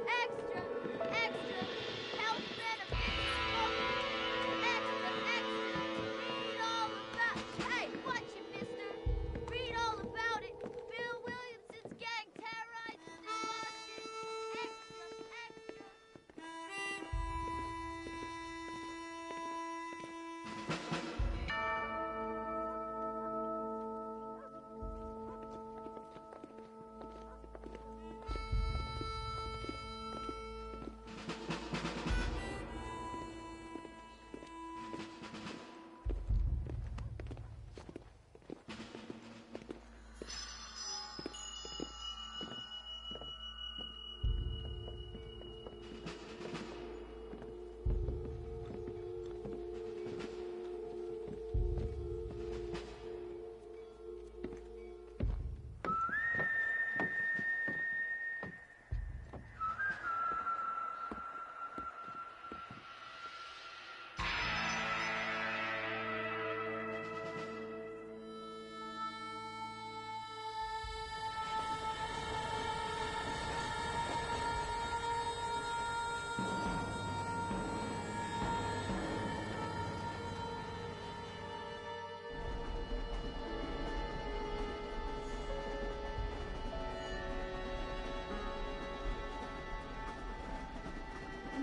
Extra! Extra! Health benefits! Extra! Extra! Read all about... Hey, watch it, mister! Read all about it! Bill Williamson's gang terrorized the Extra! Extra!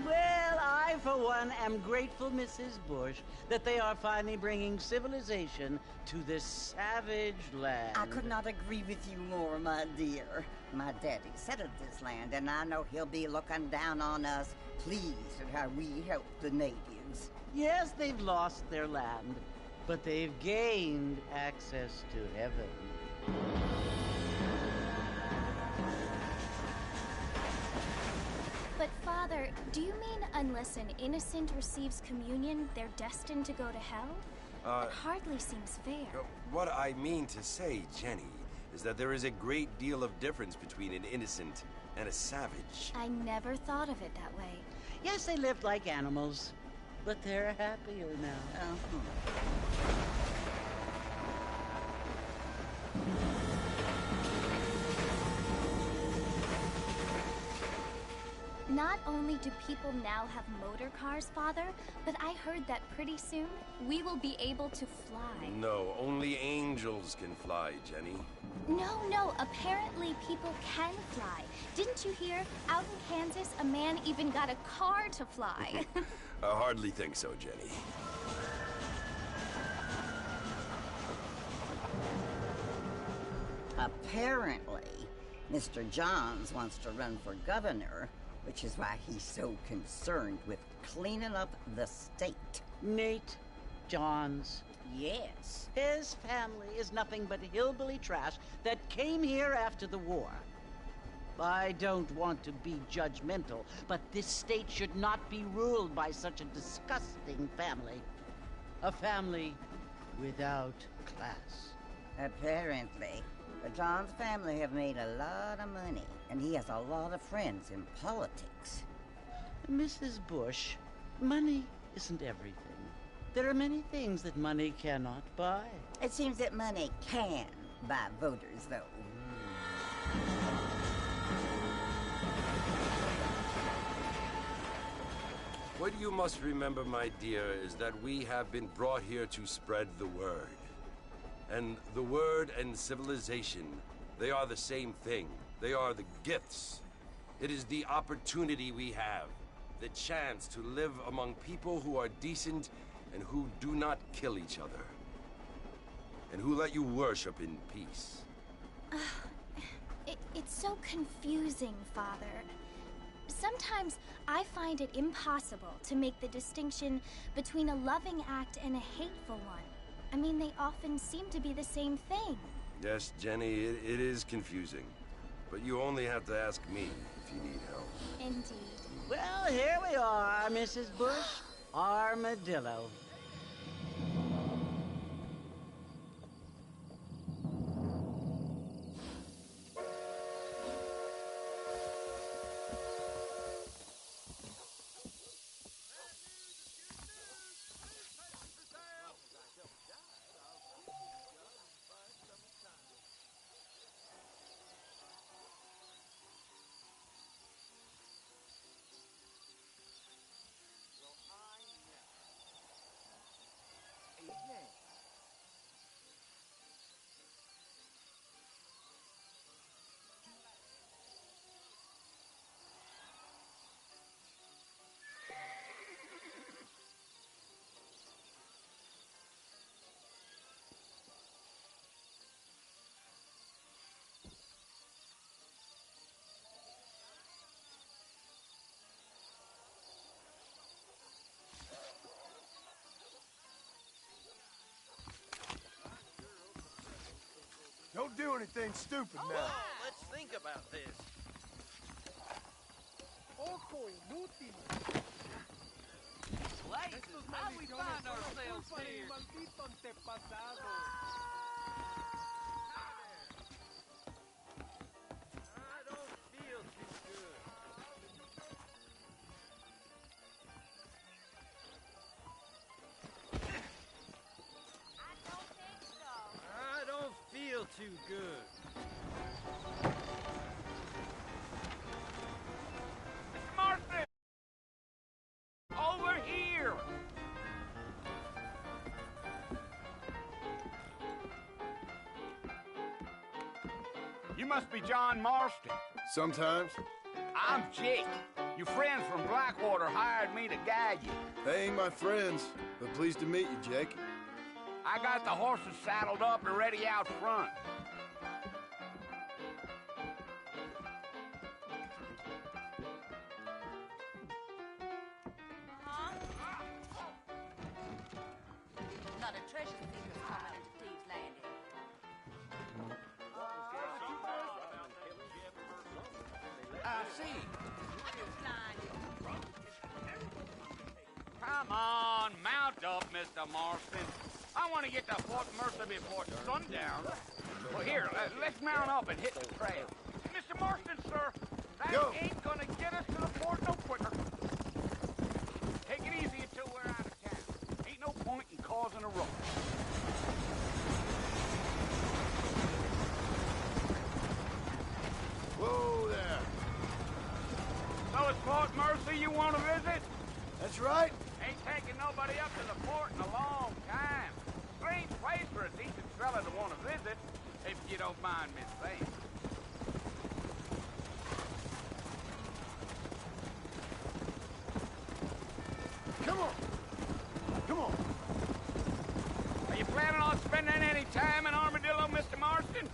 Well, I, for one, am grateful, Mrs. Bush, that they are finally bringing civilization to this savage land. I could not agree with you more, my dear. My daddy settled this land, and I know he'll be looking down on us, pleased at how we help the natives. Yes, they've lost their land, but they've gained access to heaven. But Father, do you mean unless an innocent receives communion, they're destined to go to hell? That hardly seems fair. What I mean to say, Jenny, is that there is a great deal of difference between an innocent and a savage. I never thought of it that way. Yes, they lived like animals, but they're happier now. Not only do people now have motor cars, Father, but I heard that pretty soon we will be able to fly. No, only angels can fly, Jenny. No, apparently people can fly. Didn't you hear? Out in Kansas, a man even got a car to fly. I hardly think so, Jenny. Apparently, Mr. Johns wants to run for governor, which is why he's so concerned with cleaning up the state. Nate Johns. Yes. His family is nothing but hillbilly trash that came here after the war. I don't want to be judgmental, but this state should not be ruled by such a disgusting family. A family without class. Apparently. The Johns family have made a lot of money, and he has a lot of friends in politics. Mrs. Bush, money isn't everything. There are many things that money cannot buy. It seems that money can buy voters, though. What you must remember, my dear, is that we have been brought here to spread the word. And the word and civilization, they are the same thing. They are the gifts. It is the opportunity we have, the chance to live among people who are decent and who do not kill each other, and who let you worship in peace. It's so confusing, Father. Sometimes I find it impossible to make the distinction between a loving act and a hateful one. I mean, they often seem to be the same thing. Yes, Jenny, it is confusing. But you only have to ask me if you need help. Indeed. Well, here we are, Mrs. Bush. Armadillo. Don't do anything stupid now. Let's think about this. Ojo inútil. Blazes, how we find ourselves here? Maldito antepasado. I don't feel too good. I don't think so. I don't feel too good. Marston! Over here! You must be John Marston. Sometimes. I'm Jake. Your friends from Blackwater hired me to guide you. They ain't my friends, but pleased to meet you, Jake. I got the horses saddled up and ready out front. Not a treasure seeker's coming into Thieves' Landing. I see. Blinded. Come on, mount up, Mr. Marston. I want to get to Fort Mercer before sundown. Well, here, let's mount up and hit the trail. Mr. Marston, sir, that Go. ain't gonna get us to the fort no quicker. Take it easy until we're out of town. Ain't no point in causing a rush. Whoa there. So it's Fort Mercer you want to visit? That's right. Ain't taking nobody up to the fort in a long time. Strange place for a decent fella to want to visit, if you don't mind me saying. Come on. Come on. Are you planning on spending any time in Armadillo, Mr. Marston?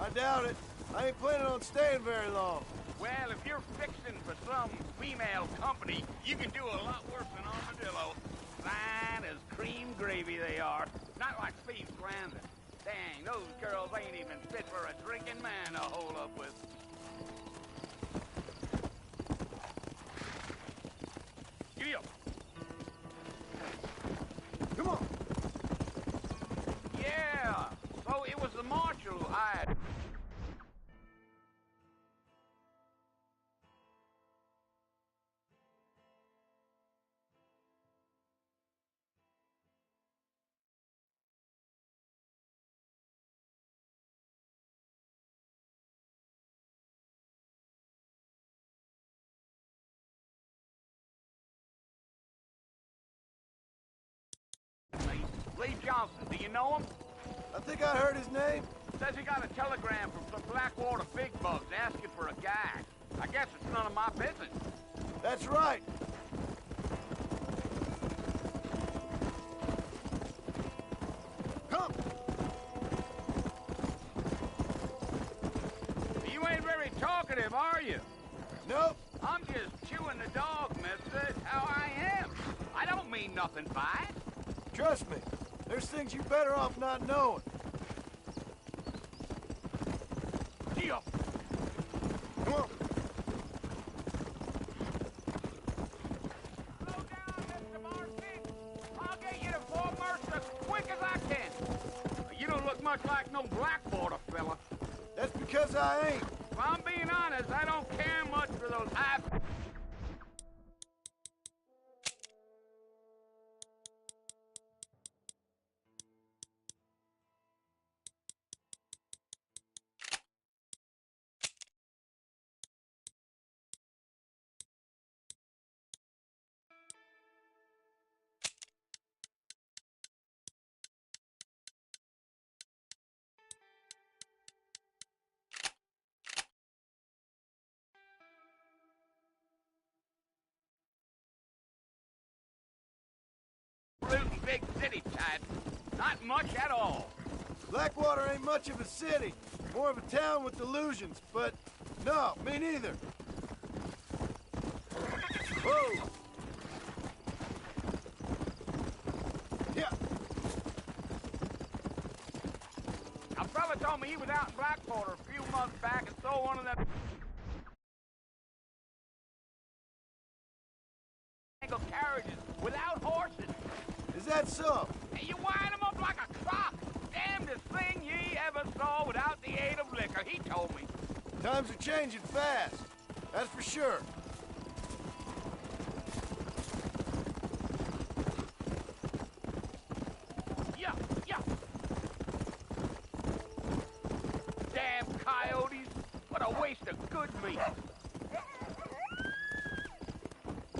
I doubt it. I ain't planning on staying very long. Well, if you're fixing for some female company, you can do a lot worse than Armadillo. Fine as cream gravy they are. Not like Thieves' Landing. Dang, those girls ain't even fit for a drinking man to hole up with. Giddy up. Come on. Yeah, so it was the marshal who hired. Lee Johnson, do you know him? I think I heard his name. Says he got a telegram from some Blackwater big bugs asking for a guide. I guess it's none of my business. That's right. Come. You ain't very talkative, are you? Nope. I'm just chewing the dog, mister. It's how I am. I don't mean nothing by it. Trust me. There's things you're better off not knowing. Gee up. Come on. I ain't. If I'm being honest, I don't care much for those high... big city type. Not much at all. Blackwater ain't much of a city. More of a town with delusions, but no, me neither. Whoa! Yeah. A fella told me he was out in Blackwater a few months back and saw one of them carriages without horses. Is that so? And you wind them up like a clock. Damnedest thing ye ever saw without the aid of liquor, he told me. Times are changing fast. That's for sure. Yeah, yeah. Damn coyotes. What a waste of good meat.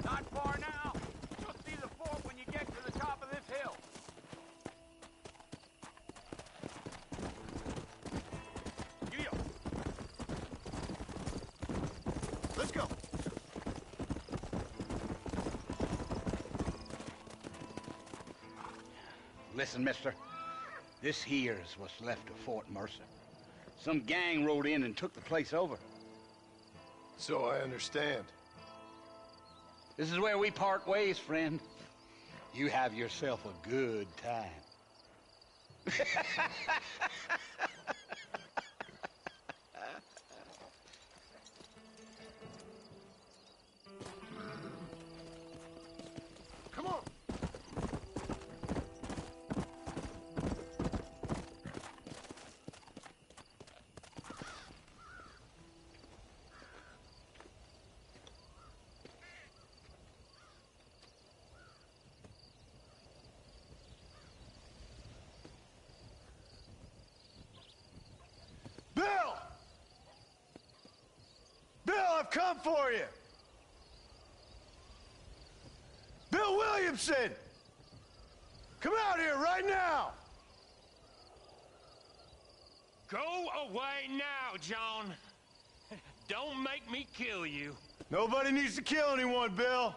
Not far now. You'll see the fort when you get to the top of this hill. Yeah. Let's go. Listen, mister. This here is what's left of Fort Mercer. Some gang rode in and took the place over. So I understand. This is where we part ways, friend. You have yourself a good time. Come on. Bill! Bill, I've come for you! Bill Williamson! Come out here right now! Go away now, John. Don't make me kill you. Nobody needs to kill anyone, Bill.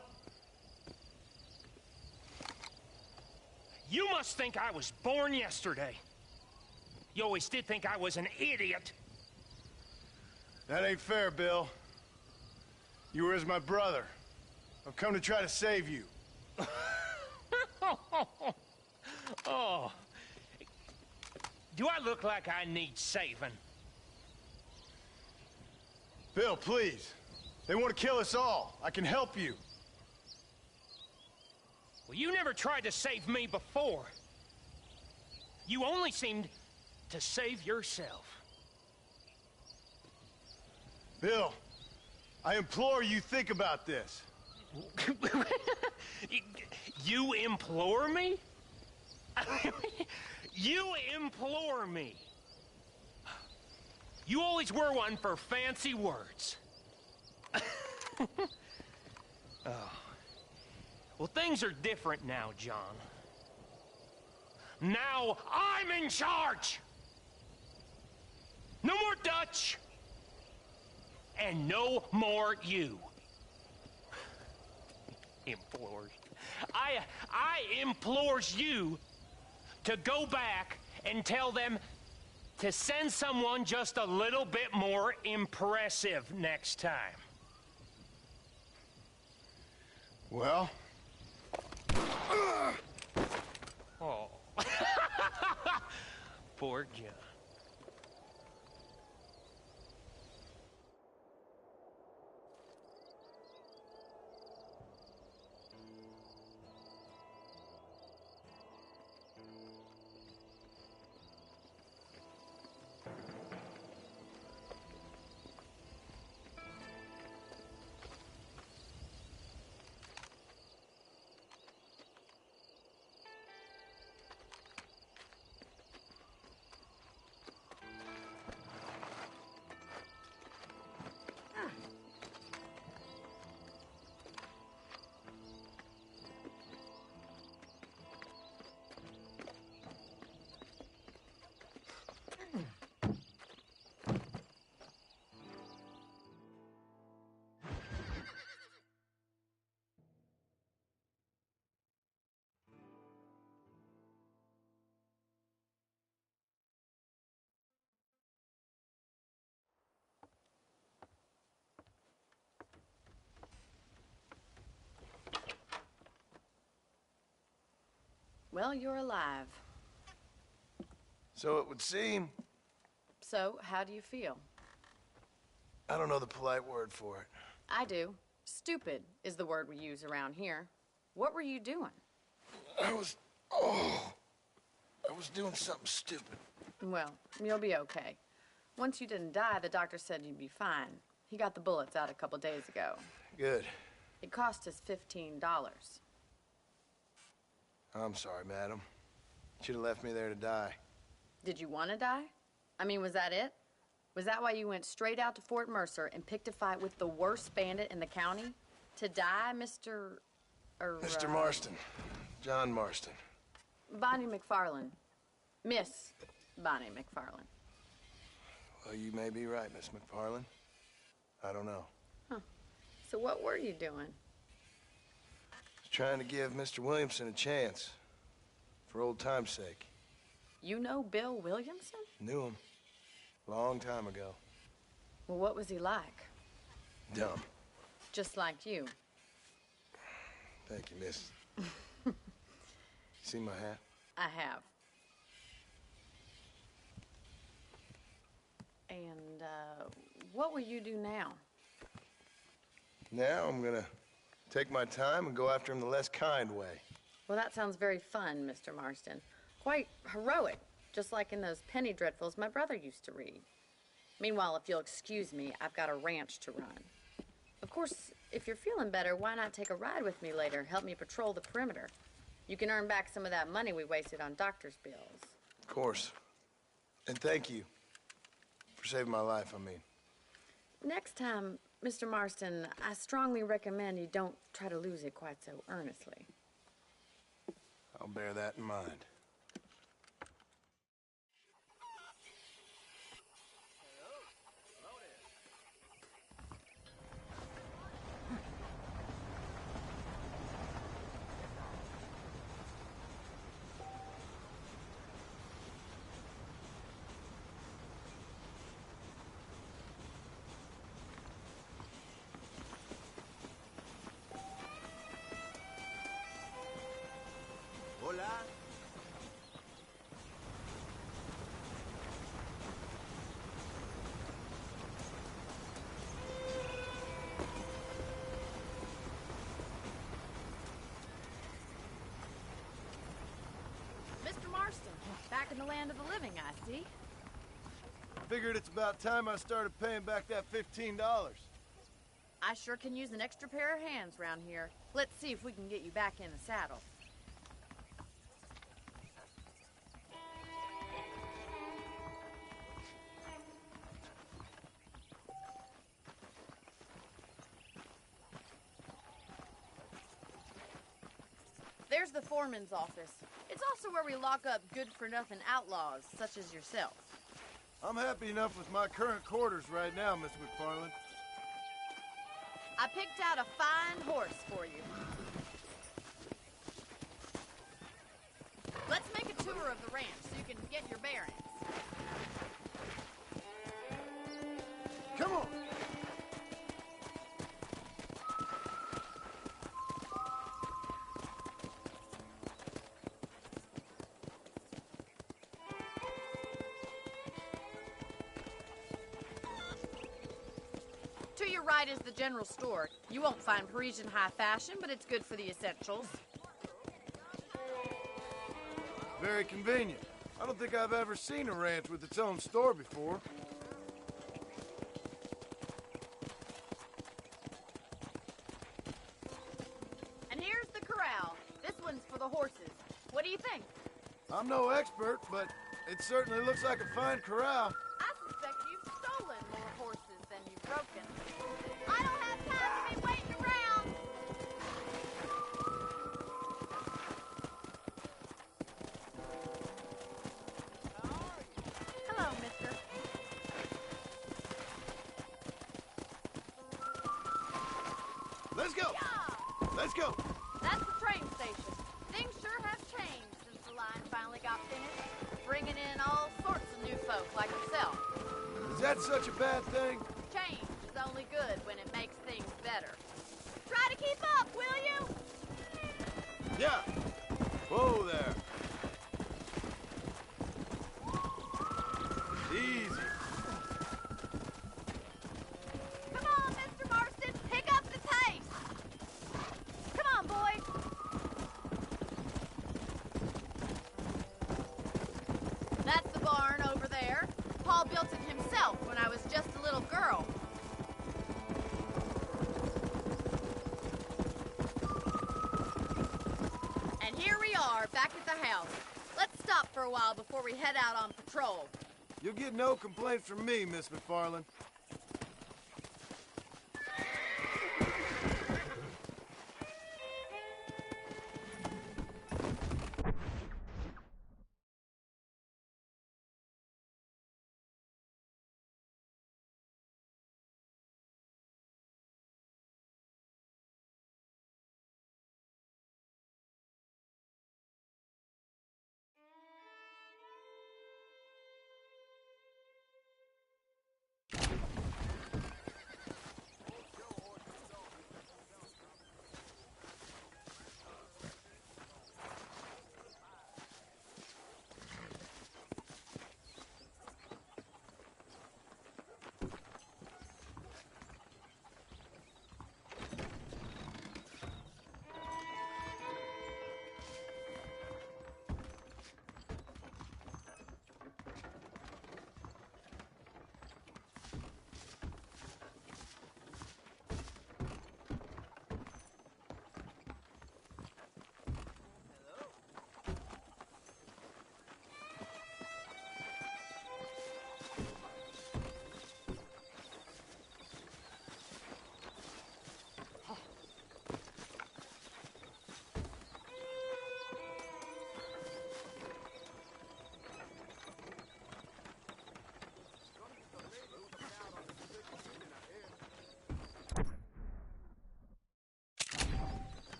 You must think I was born yesterday. You always did think I was an idiot. That ain't fair, Bill. You were as my brother. I've come to try to save you. Oh. Do I look like I need saving? Bill, please. They want to kill us all. I can help you. Well, you never tried to save me before. You only seemed to save yourself. Bill, I implore you think about this. You implore me? You implore me. You always were one for fancy words. Oh. Well, things are different now, John. Now I'm in charge. No more Dutch. And no more you. Implores. I implores you to go back and tell them to send someone just a little bit more impressive next time. Well? Oh. Poor John. Well, you're alive. So it would seem. So, how do you feel? I don't know the polite word for it. I do. Stupid is the word we use around here. What were you doing? I was doing something stupid. Well, you'll be okay. Once you didn't die, the doctor said you'd be fine. He got the bullets out a couple days ago. Good. It cost us $15. I'm sorry, madam. Should have left me there to die. Did you want to die? I mean, was that it? Was that why you went straight out to Fort Mercer and picked a fight with the worst bandit in the county? To die, Mr. Mr. Marston. John Marston. Bonnie McFarland. Miss Bonnie McFarland. Well, you may be right, Miss McFarland. I don't know. So what were you doing? Just trying to give Mr. Williamson a chance. For old time's sake. You know Bill Williamson? Knew him. Long time ago. Well, what was he like? Dumb. Just like you. Thank you, miss. See my hat? I have. And, what will you do now? Now I'm gonna take my time and go after him the less kind way. Well, that sounds very fun, Mr. Marston. Quite heroic, just like in those penny dreadfuls my brother used to read. Meanwhile, if you'll excuse me, I've got a ranch to run. Of course, if you're feeling better, why not take a ride with me later? Help me patrol the perimeter. You can earn back some of that money we wasted on doctor's bills. Of course. And thank you for saving my life, I mean. Next time, Mr. Marston, I strongly recommend you don't try to lose it quite so earnestly. I'll bear that in mind. Hola. Mr. Marston, back in the land of the living, I see. Figured it's about time I started paying back that $15. I sure can use an extra pair of hands around here. Let's see if we can get you back in the saddle. There's the foreman's office. It's also where we lock up good-for-nothing outlaws, such as yourself. I'm happy enough with my current quarters right now, Miss McFarland. I picked out a fine horse for you. Let's make a tour of the ranch so you can get your bearings. Come on! To your right is the general store. You won't find Parisian high fashion, but it's good for the essentials. Very convenient. I don't think I've ever seen a ranch with its own store before. And here's the corral. This one's for the horses. What do you think? I'm no expert, but it certainly looks like a fine corral. I suspect you've stolen more horses than you've broken. I don't have time to be waiting around. Hello, mister. Let's go! Let's go! That's the train station. Things sure have changed since the line finally got finished, bringing in all sorts of new folk like yourself. Is that such a bad thing? Change is only good when it makes things better. Try to keep up, will you? Yeah. Whoa there. back at the house. Let's stop for a while before we head out on patrol. You'll get no complaints from me, Miss McFarland.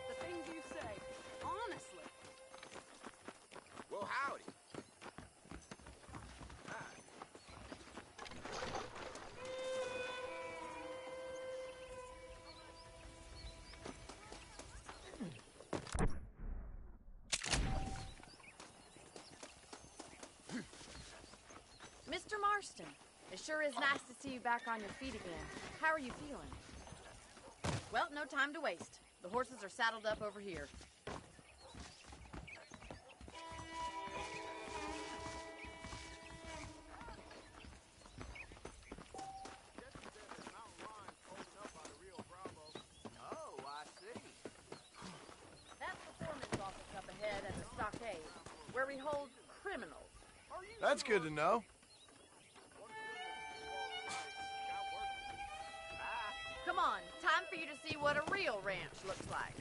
The things you say, honestly. Well, howdy. Mr. Marston, it sure is nice to see you back on your feet again. How are you feeling? Well, no time to waste. The horses are saddled up over here. Oh, I see. That's the foreman's office up ahead at the stockade, where we hold criminals. That's good to know. Come on, time for you to see what a real ranch looks like.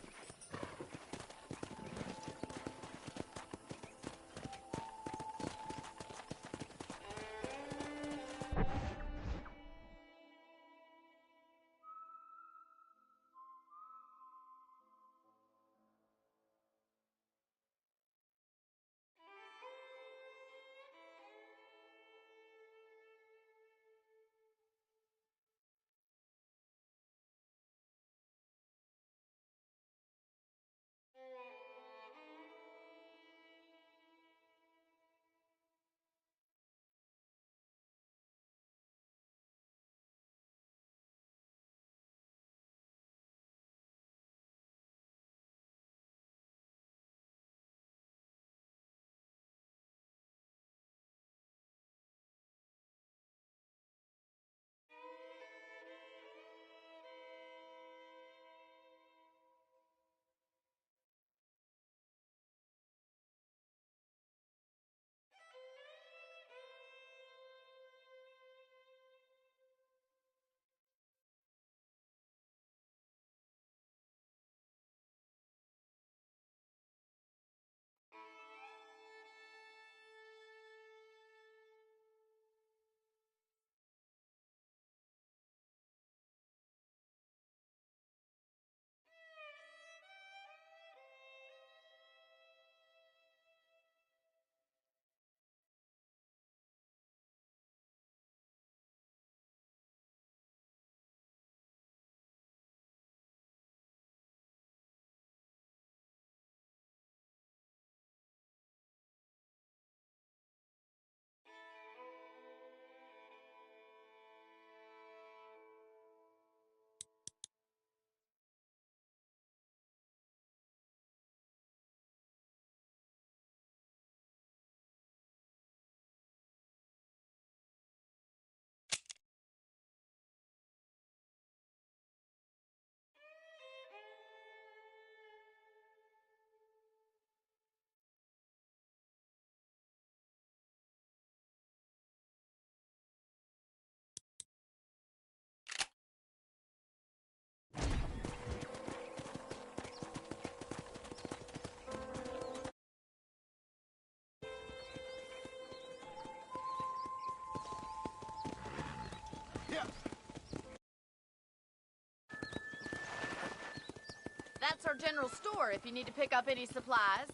General Store if you need to pick up any supplies.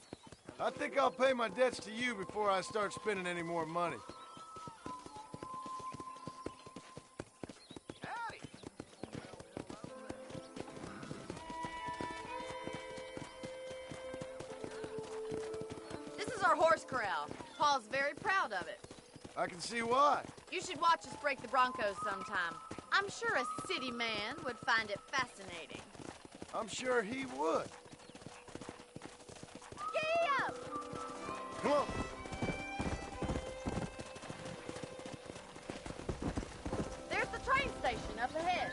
I think I'll pay my debts to you before I start spending any more money. Howdy. This is our horse corral. Paul's very proud of it. I can see why. You should watch us break the Broncos sometime. I'm sure a city man would find it fascinating. I'm sure he would. Giddy up! Come on. There's the train station up ahead.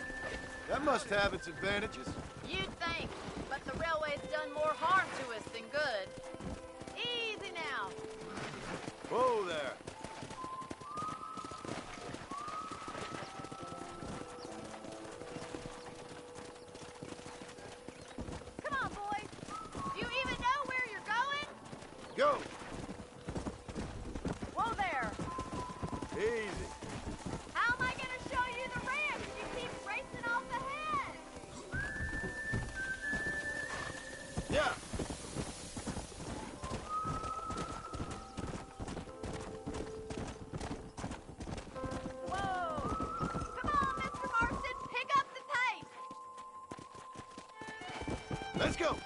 That must have its advantages. You'd think, but the railway's done more harm to us than good. Easy now. Whoa there. Come on, boys. Do you even know where you're going? Go. Whoa there. Easy. How am I going to show you the ramp if you keep racing off ahead? Yeah. Whoa! Come on, Mr. Marston, pick up the pace. Let's go.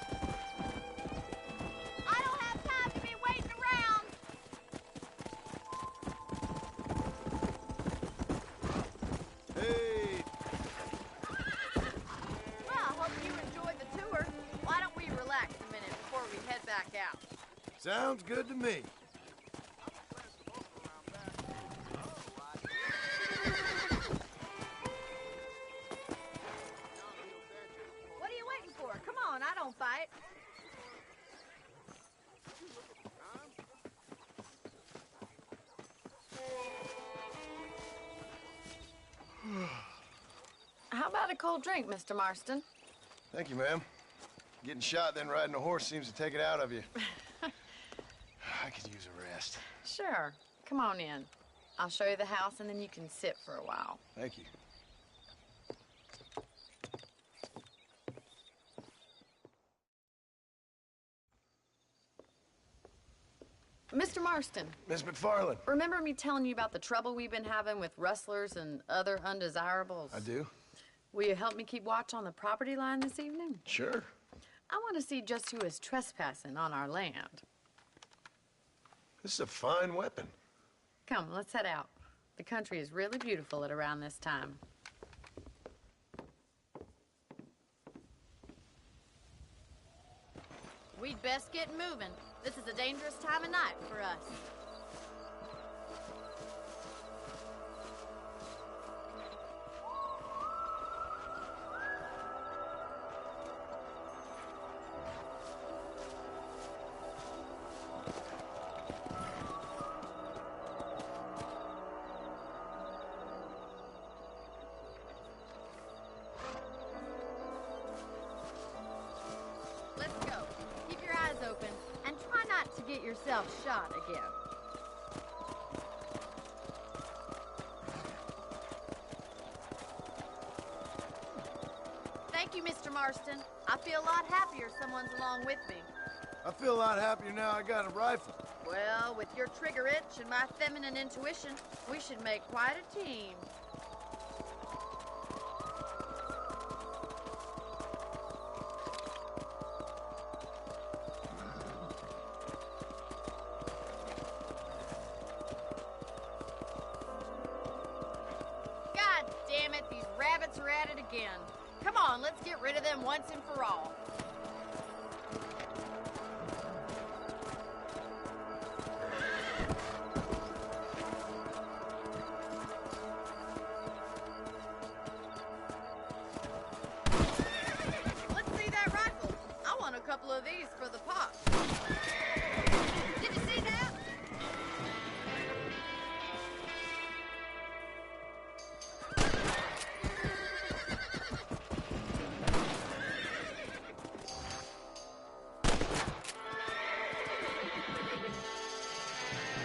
I don't have time to be waiting around. Hey. Well, I hope you enjoyed the tour. Why don't we relax a minute before we head back out? Sounds good to me. What are you waiting for? Come on, I don't fight. How about a cold drink, Mr. Marston? Thank you, ma'am. Getting shot then riding a horse seems to take it out of you. I could use a rest. Sure. Come on in. I'll show you the house and then you can sit for a while. Thank you. Mr. Marston, Miss McFarland. remember me telling you about the trouble we've been having with rustlers and other undesirables? I do? Will you help me keep watch on the property line this evening? Sure. I want to see just who is trespassing on our land. This is a fine weapon. Come, let's head out. The country is really beautiful at around this time. We'd best get moving. This is a dangerous time of night for us. Let's go. Keep your eyes open and try not to get yourself shot again. Thank you, Mr. Marston. I feel a lot happier someone's along with me. I feel a lot happier now I got a rifle. Well, with your trigger itch and my feminine intuition, we should make quite a team. God damn it, these rabbits are at it again. Come on, let's get rid of them once and for all. Let's see that rifle. I want a couple of these for the pop. Did you see that?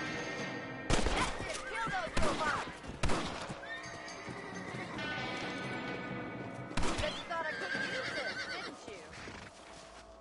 That's it. Kill those robots. Bet you thought I couldn't use this, didn't you? Well, I guess I'll have to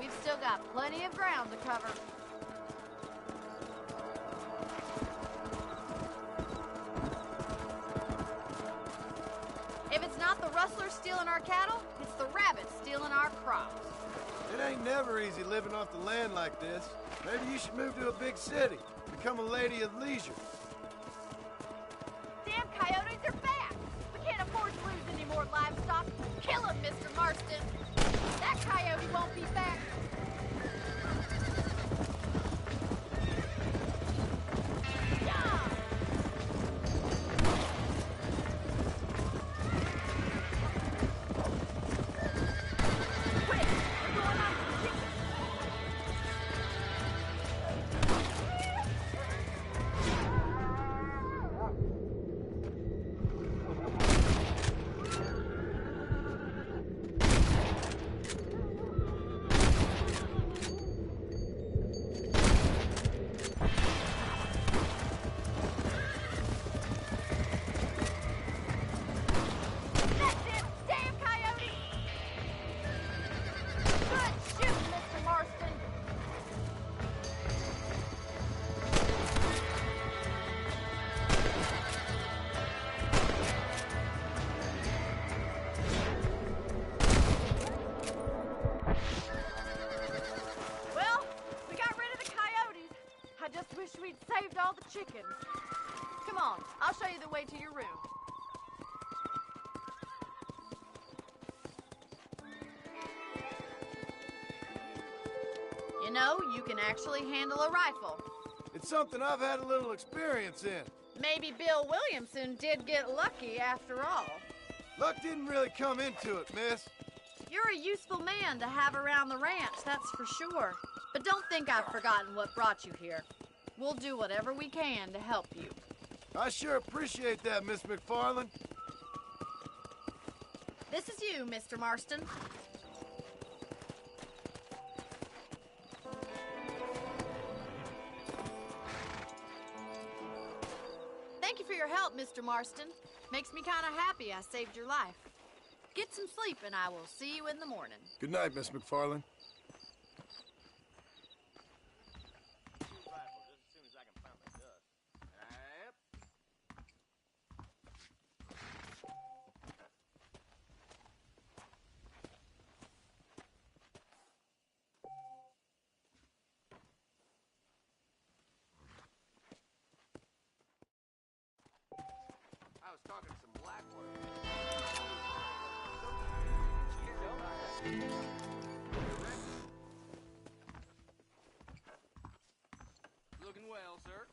We've still got plenty of ground to cover. If it's not the rustlers stealing our cattle, it's the rabbits stealing our crops. It ain't never easy living off the land like this. Maybe you should move to a big city. Become a lady of leisure. Damn coyotes are back! We can't afford to lose any more livestock. Kill them, Mr. Marston! That coyote won't be back! Yeah! Quick! We're going on to the chickens! That's it! Damn coyote! Good shooting, Mr. Marston! Well, we got rid of the coyotes. I just wish we'd saved all the chickens. Come on, I'll show you the way to your room. You know, you can actually handle a rifle. It's something I've had a little experience in. Maybe Bill Williamson did get lucky after all. Luck didn't really come into it, miss. You're a useful man to have around the ranch, that's for sure. But don't think I've forgotten what brought you here. We'll do whatever we can to help you. I sure appreciate that, Miss McFarland. This is you, Mr. Marston. Thank you for your help, Mr. Marston. Makes me kind of happy I saved your life. Get some sleep and I will see you in the morning. Good night, Miss McFarland. I was talking to some Blackwater. Looking well, sir.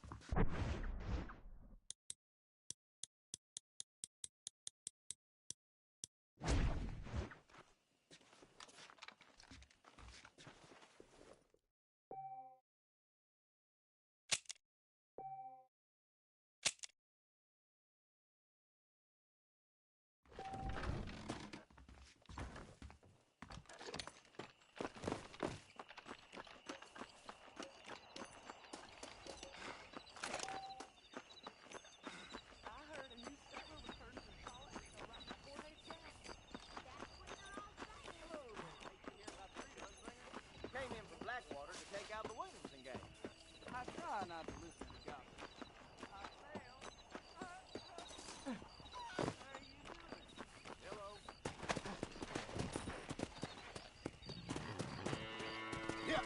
Came in from Blackwater to take out the Williamson gang. I try not to listen to gossip. Hello. Yeah.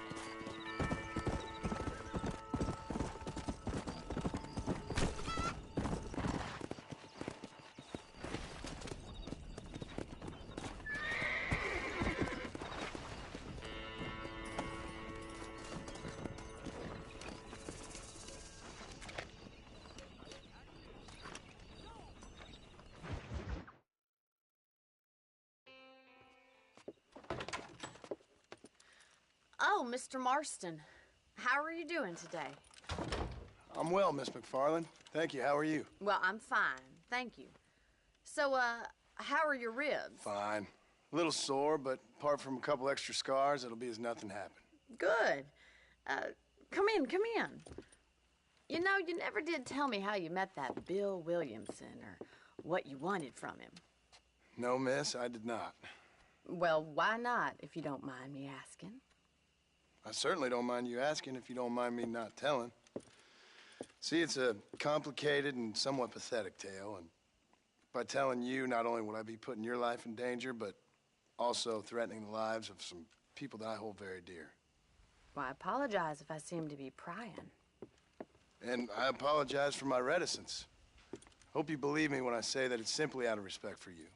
Oh, Mr. Marston. How are you doing today? I'm well, Miss McFarland. Thank you. How are you? Well, I'm fine. Thank you. So, how are your ribs? Fine. A little sore, but apart from a couple extra scars, it'll be as nothing happened. Good. Come in, come in. You know, you never did tell me how you met that Bill Williamson or what you wanted from him. No, miss, I did not. Well, why not, if you don't mind me asking? I certainly don't mind you asking if you don't mind me not telling. See, it's a complicated and somewhat pathetic tale, and by telling you, not only would I be putting your life in danger, but also threatening the lives of some people that I hold very dear. Well, I apologize if I seem to be prying. And I apologize for my reticence. Hope you believe me when I say that it's simply out of respect for you.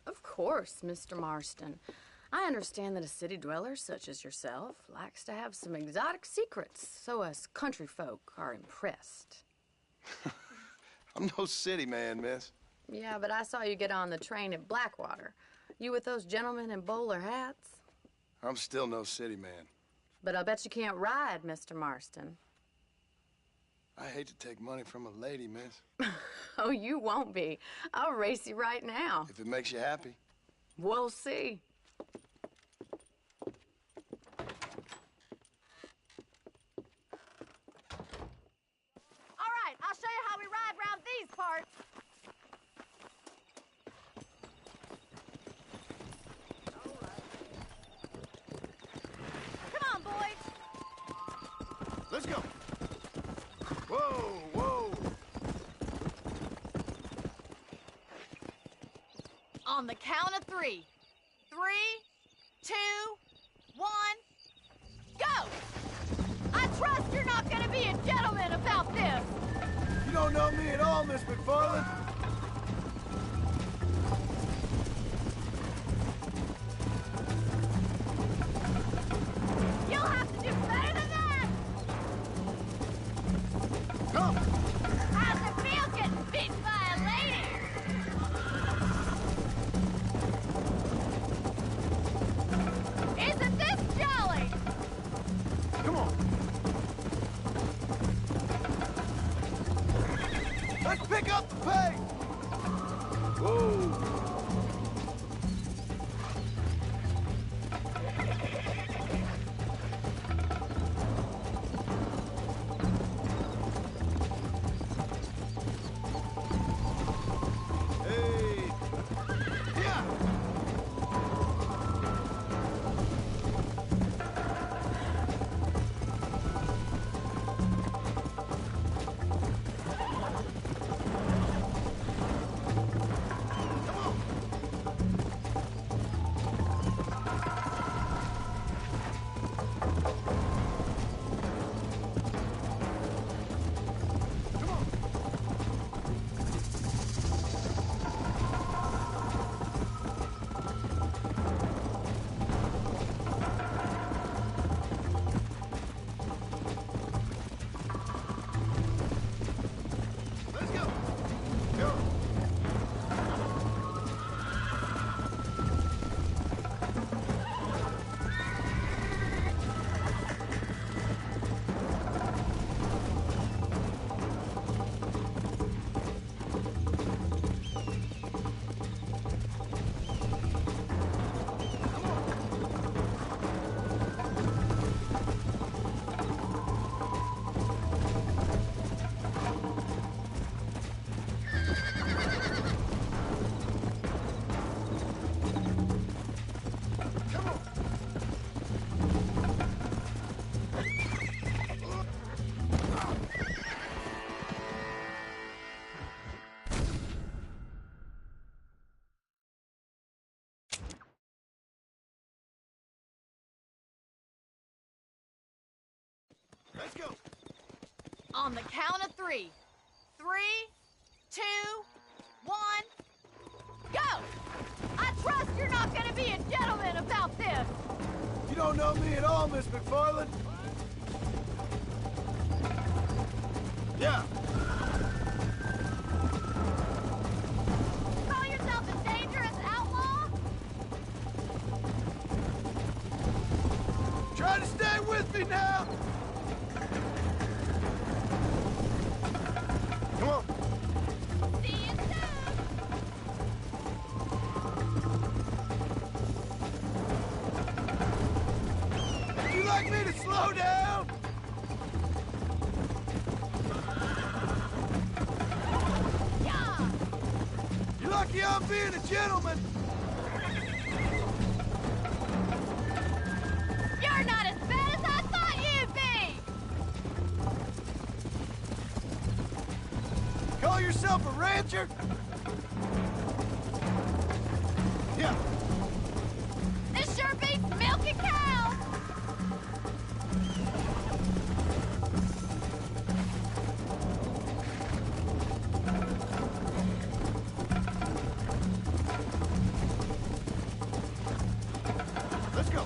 Of course, Mr. Marston. I understand that a city dweller such as yourself likes to have some exotic secrets, so us country folk are impressed. I'm no city man, miss. Yeah, but I saw you get on the train at Blackwater. You with those gentlemen in bowler hats? I'm still no city man. But I'll bet you can't ride, Mr. Marston. I hate to take money from a lady, miss. Oh, you won't be. I'll race you right now. If it makes you happy. We'll see. All right, I'll show you how we ride round these parts. Come on, boys. Let's go. Whoa, whoa. On the count of 3. 3, 2, 1, go! I trust you're not gonna be a gentleman about this. You don't know me at all, Miss McFarland. You'll have to do better than that. Come. How's it feel getting beaten by a lady? Isn't this jolly? Come on. Let's pick up the pace. Whoa. Hey. Yeah. Let's go. Go. Let's go. On the count of 3. 3, 2, 1, go! I trust you're not gonna be a gentleman about this. You don't know me at all, Miss McFarland. Yeah. Call yourself a dangerous outlaw? Try to stay with me now. Come on. See you soon. Would you like me to slow down? Yeah. You're lucky I'm being a gentleman. You're not as bad as I yourself a rancher? Yeah. This sure beats milking cows. Let's go.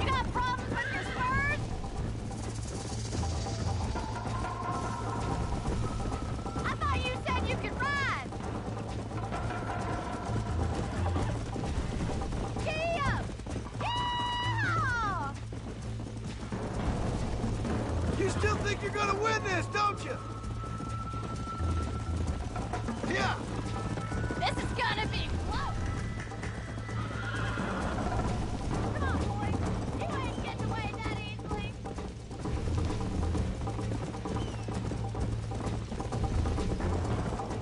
You got problems with your spurs? I thought you said you could ride. Giddy up! Yeah! You still think you're gonna win this, don't you? Yeah. This is gonna be close. Come on, boy. You ain't getting away that easily.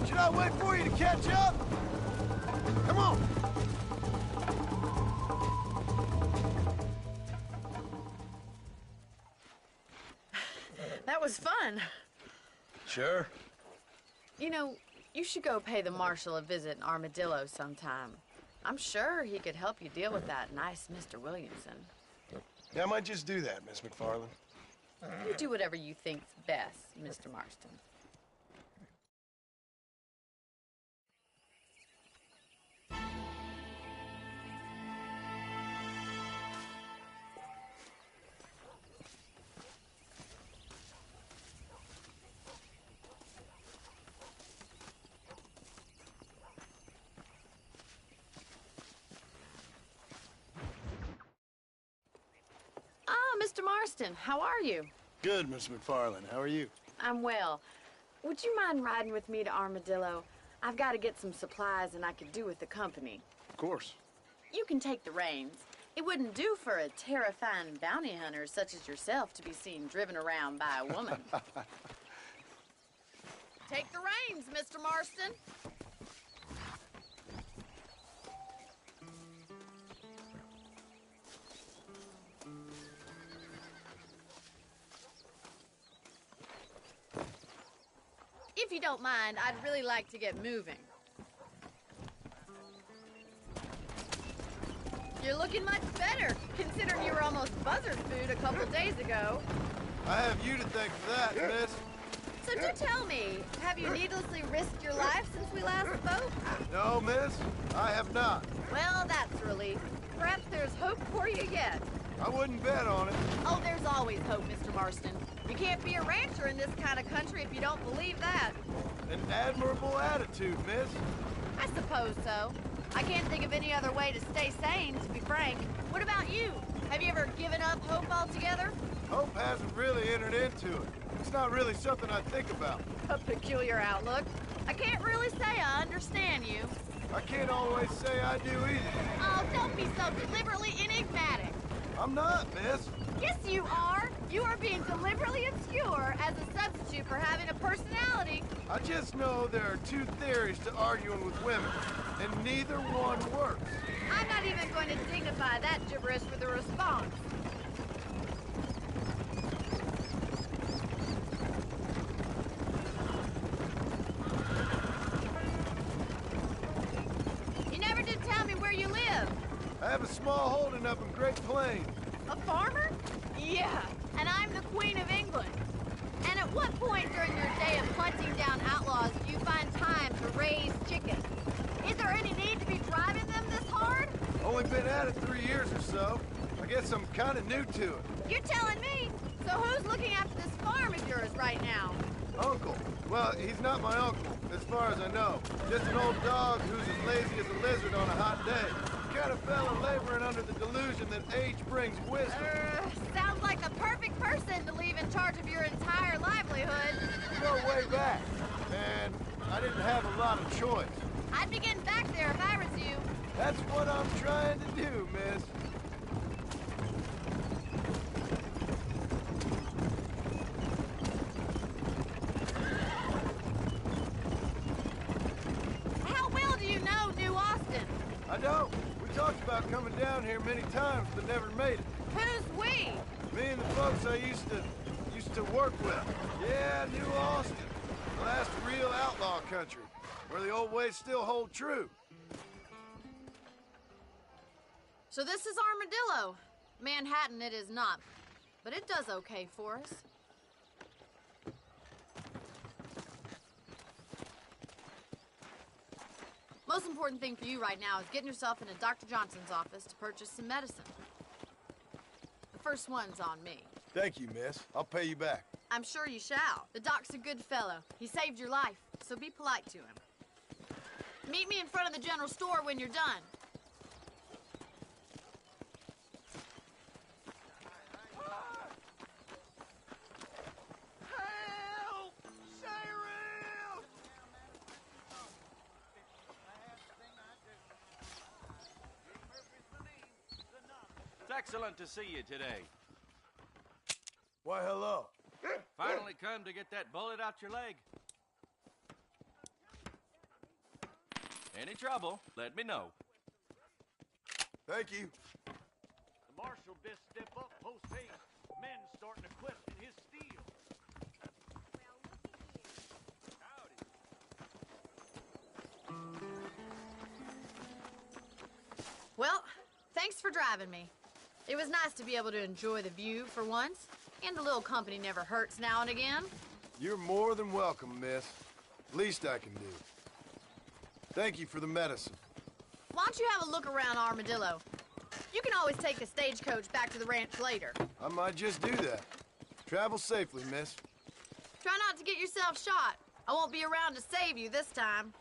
Should I wait for you to catch up? Come on. That was fun. Sure. You know, you should go pay the marshal a visit in Armadillo sometime. I'm sure he could help you deal with that nice Mr. Williamson. Yeah, I might just do that, Miss McFarland. You do whatever you think's best, Mr. Marston. Ah, Mr. Marston, how are you? Good, Miss McFarland. How are you? I'm well. Would you mind riding with me to Armadillo? I've got to get some supplies and I could do with the company. Of course. You can take the reins. It wouldn't do for a terrifying bounty hunter such as yourself to be seen driven around by a woman. Take the reins, Mr. Marston. If you don't mind, I'd really like to get moving. You're looking much better, considering you were almost buzzard food a couple days ago. I have you to thank for that, miss. So do tell me, have you needlessly risked your life since we last spoke? No, miss, I have not. Well, that's a relief. Perhaps there's hope for you yet. I wouldn't bet on it. Oh, there's always hope, Mr. Marston. You can't be a rancher in this kind of country if you don't believe that. An admirable attitude, miss. I suppose so. I can't think of any other way to stay sane, to be frank. What about you? Have you ever given up hope altogether? Hope hasn't really entered into it. It's not really something I think about. A peculiar outlook. I can't really say I understand you. I can't always say I do either. Oh, don't be so deliberately enigmatic. I'm not, miss. Yes, you are. You are being deliberately obscure as a substitute for having a personality. I just know there are two theories to arguing with women, and neither one works. I'm not even going to dignify that gibberish with a response. You never did tell me where you live. I have a small holding up in Great Plains. A farmer? Yeah, and I'm the Queen of England. And at what point during your day of hunting down outlaws do you find time to raise chickens? Is there any need to be driving them this hard? Only been at it 3 years or so. I guess I'm kind of new to it. You're telling me. So who's looking after this farm of yours right now? Uncle? Well, he's not my uncle, as far as I know. Just an old dog who's as lazy as a lizard on a hot day. The kind of fella laboring under the delusion that age brings wisdom. Sounds like the perfect person to leave in charge of your entire livelihood. You go way back, and I didn't have a lot of choice. I'd be getting back there if I was you. That's what I'm trying to do, miss. How well do you know New Austin? I don't. We talked about coming down here many times, but never made it. Who's we? Me and the folks I used to work with. Yeah, New Austin. The last real outlaw country, where the old ways still hold true. So this is Armadillo. Manhattan it is not, but it does okay for us. Most important thing for you right now is getting yourself into Dr. Johnson's office to purchase some medicine. The first one's on me. Thank you, miss. I'll pay you back. I'm sure you shall. The doc's a good fellow. He saved your life, so be polite to him. Meet me in front of the general store when you're done. Help! Sheriff! It's excellent to see you today. Why, hello. Finally come to get that bullet out your leg. Any trouble, let me know. Thank you. The marshal best step up post haste. Men starting to question his steel. Well, thanks for driving me. It was nice to be able to enjoy the view for once, and a little company never hurts now and again. You're more than welcome, miss. Least I can do. Thank you for the medicine. Why don't you have a look around Armadillo? You can always take the stagecoach back to the ranch later. I might just do that. Travel safely, miss. Try not to get yourself shot. I won't be around to save you this time.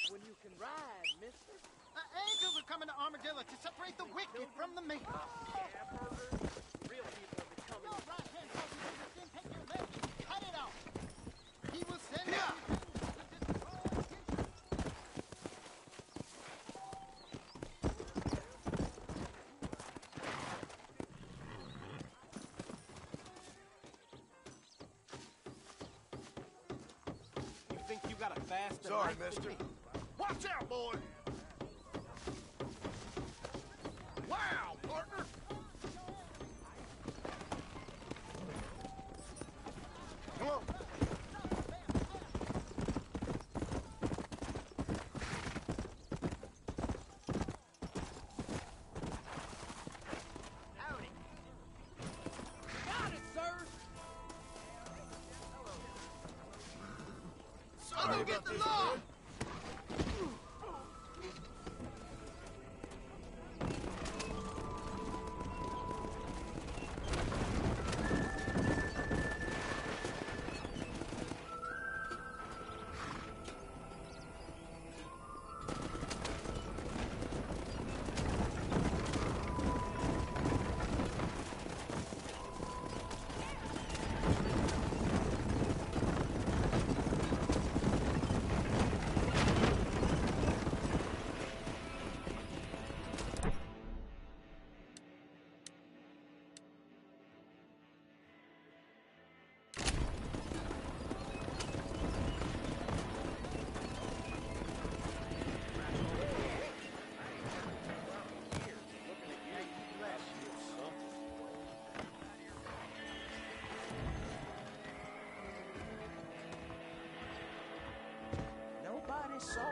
When you can ride, mister. Angels are coming to Armadillo to separate the wicked from the meek. Yeah, murder. Real people are becoming. Your right hand tells you to sin, take your left and cut it off. He will send you to destroy you. You think you got a fast Sorry, mister. Watch out, boy! Wow, partner! Come on. Howdy. Got it, sir. Sorry get the law! saw